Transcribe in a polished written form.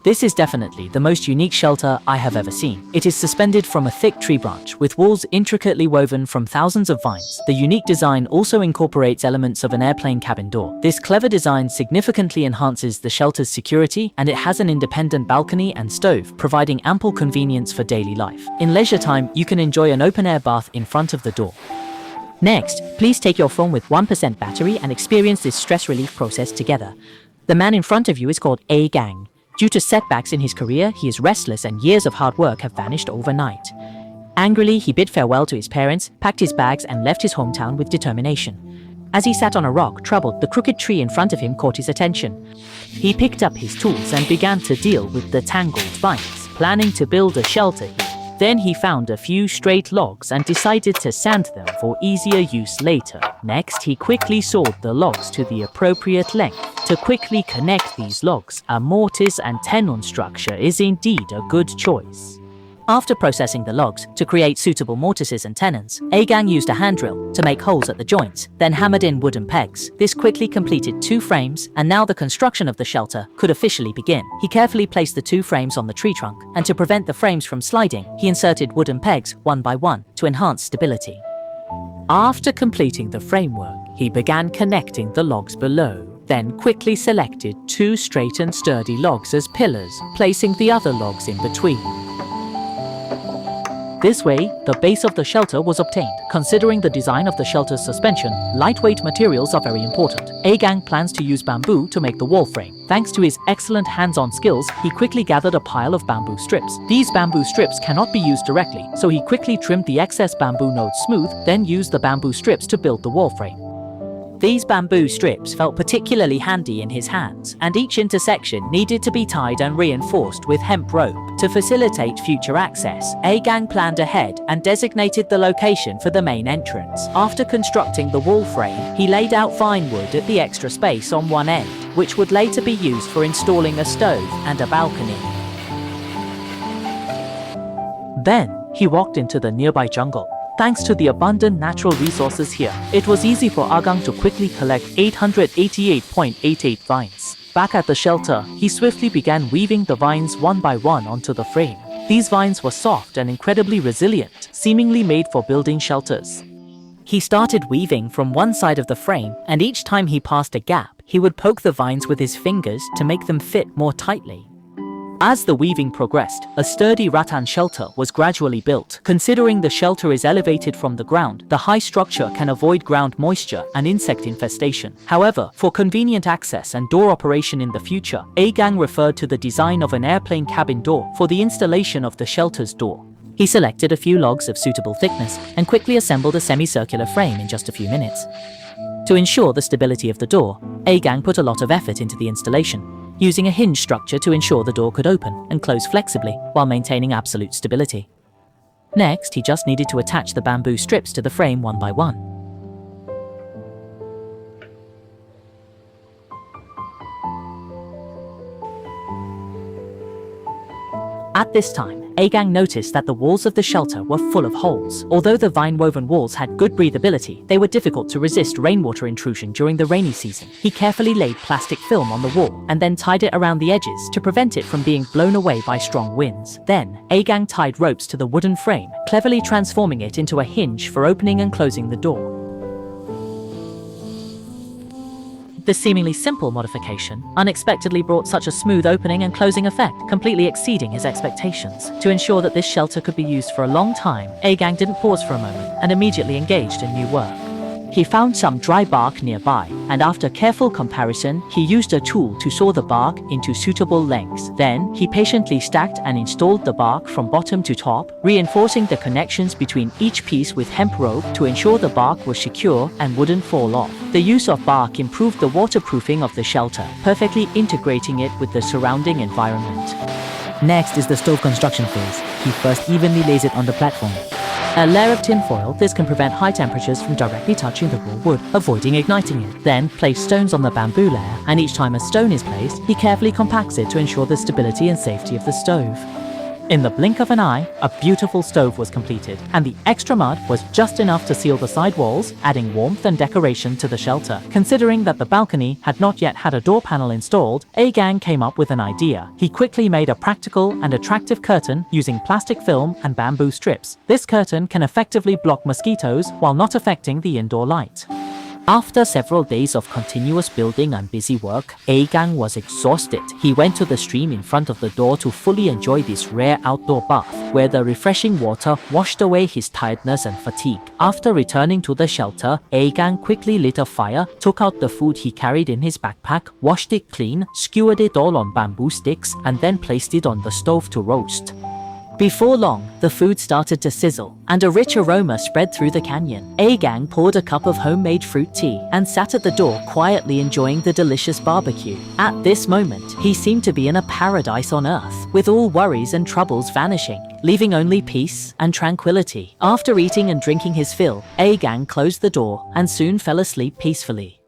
This is definitely the most unique shelter I have ever seen. It is suspended from a thick tree branch with walls intricately woven from thousands of vines. The unique design also incorporates elements of an airplane cabin door. This clever design significantly enhances the shelter's security, and it has an independent balcony and stove, providing ample convenience for daily life. In leisure time, you can enjoy an open-air bath in front of the door. Next, please take your phone with 1% battery and experience this stress relief process together. The man in front of you is called A-Gang. Due to setbacks in his career, he is restless and years of hard work have vanished overnight. Angrily, he bid farewell to his parents, packed his bags and left his hometown with determination. As he sat on a rock, troubled, the crooked tree in front of him caught his attention. He picked up his tools and began to deal with the tangled vines, planning to build a shelter here. Then he found a few straight logs and decided to sand them for easier use later. Next, he quickly sawed the logs to the appropriate length. To quickly connect these logs, a mortise and tenon structure is indeed a good choice. After processing the logs to create suitable mortises and tenons, A-Gang used a hand drill to make holes at the joints, then hammered in wooden pegs. This quickly completed 2 frames, and now the construction of the shelter could officially begin. He carefully placed the 2 frames on the tree trunk, and to prevent the frames from sliding, he inserted wooden pegs one by one to enhance stability. After completing the framework, he began connecting the logs below, then quickly selected 2 straight and sturdy logs as pillars, placing the other logs in between. This way, the base of the shelter was obtained. Considering the design of the shelter's suspension, lightweight materials are very important. A-Gang plans to use bamboo to make the wall frame. Thanks to his excellent hands-on skills, he quickly gathered a pile of bamboo strips. These bamboo strips cannot be used directly, so he quickly trimmed the excess bamboo nodes smooth, then used the bamboo strips to build the wall frame. These bamboo strips felt particularly handy in his hands, and each intersection needed to be tied and reinforced with hemp rope to facilitate future access. A-Gang planned ahead and designated the location for the main entrance. After constructing the wall frame, he laid out fine wood at the extra space on one end, which would later be used for installing a stove and a balcony. Then, he walked into the nearby jungle. Thanks to the abundant natural resources here, it was easy for A-Gang to quickly collect 888.88 vines. Back at the shelter, he swiftly began weaving the vines one by one onto the frame. These vines were soft and incredibly resilient, seemingly made for building shelters. He started weaving from one side of the frame, and each time he passed a gap, he would poke the vines with his fingers to make them fit more tightly. As the weaving progressed, a sturdy rattan shelter was gradually built. Considering the shelter is elevated from the ground, the high structure can avoid ground moisture and insect infestation. However, for convenient access and door operation in the future, A-Gang referred to the design of an airplane cabin door for the installation of the shelter's door. He selected a few logs of suitable thickness and quickly assembled a semicircular frame in just a few minutes. To ensure the stability of the door, A-Gang put a lot of effort into the installation, using a hinge structure to ensure the door could open and close flexibly while maintaining absolute stability. Next, he just needed to attach the bamboo strips to the frame one by one. At this time, A-Gang noticed that the walls of the shelter were full of holes. Although the vine-woven walls had good breathability, they were difficult to resist rainwater intrusion during the rainy season. He carefully laid plastic film on the wall and then tied it around the edges to prevent it from being blown away by strong winds. Then, A-Gang tied ropes to the wooden frame, cleverly transforming it into a hinge for opening and closing the door. This seemingly simple modification unexpectedly brought such a smooth opening and closing effect, completely exceeding his expectations. To ensure that this shelter could be used for a long time, A-Gang didn't pause for a moment and immediately engaged in new work. He found some dry bark nearby, and after careful comparison, he used a tool to saw the bark into suitable lengths. Then, he patiently stacked and installed the bark from bottom to top, reinforcing the connections between each piece with hemp rope to ensure the bark was secure and wouldn't fall off. The use of bark improved the waterproofing of the shelter, perfectly integrating it with the surrounding environment. Next is the stove construction phase. He first evenly lays it on the platform. A layer of tinfoil, this can prevent high temperatures from directly touching the raw wood, avoiding igniting it. Then, place stones on the bamboo layer, and each time a stone is placed, he carefully compacts it to ensure the stability and safety of the stove. In the blink of an eye, a beautiful stove was completed, and the extra mud was just enough to seal the side walls, adding warmth and decoration to the shelter. Considering that the balcony had not yet had a door panel installed, A-Gang came up with an idea. He quickly made a practical and attractive curtain using plastic film and bamboo strips. This curtain can effectively block mosquitoes while not affecting the indoor light. After several days of continuous building and busy work, A-Gang was exhausted. He went to the stream in front of the door to fully enjoy this rare outdoor bath, where the refreshing water washed away his tiredness and fatigue. After returning to the shelter, A-Gang quickly lit a fire, took out the food he carried in his backpack, washed it clean, skewered it all on bamboo sticks, and then placed it on the stove to roast. Before long, the food started to sizzle, and a rich aroma spread through the canyon. A-Gang poured a cup of homemade fruit tea and sat at the door quietly enjoying the delicious barbecue. At this moment, he seemed to be in a paradise on earth, with all worries and troubles vanishing, leaving only peace and tranquility. After eating and drinking his fill, A-Gang closed the door and soon fell asleep peacefully.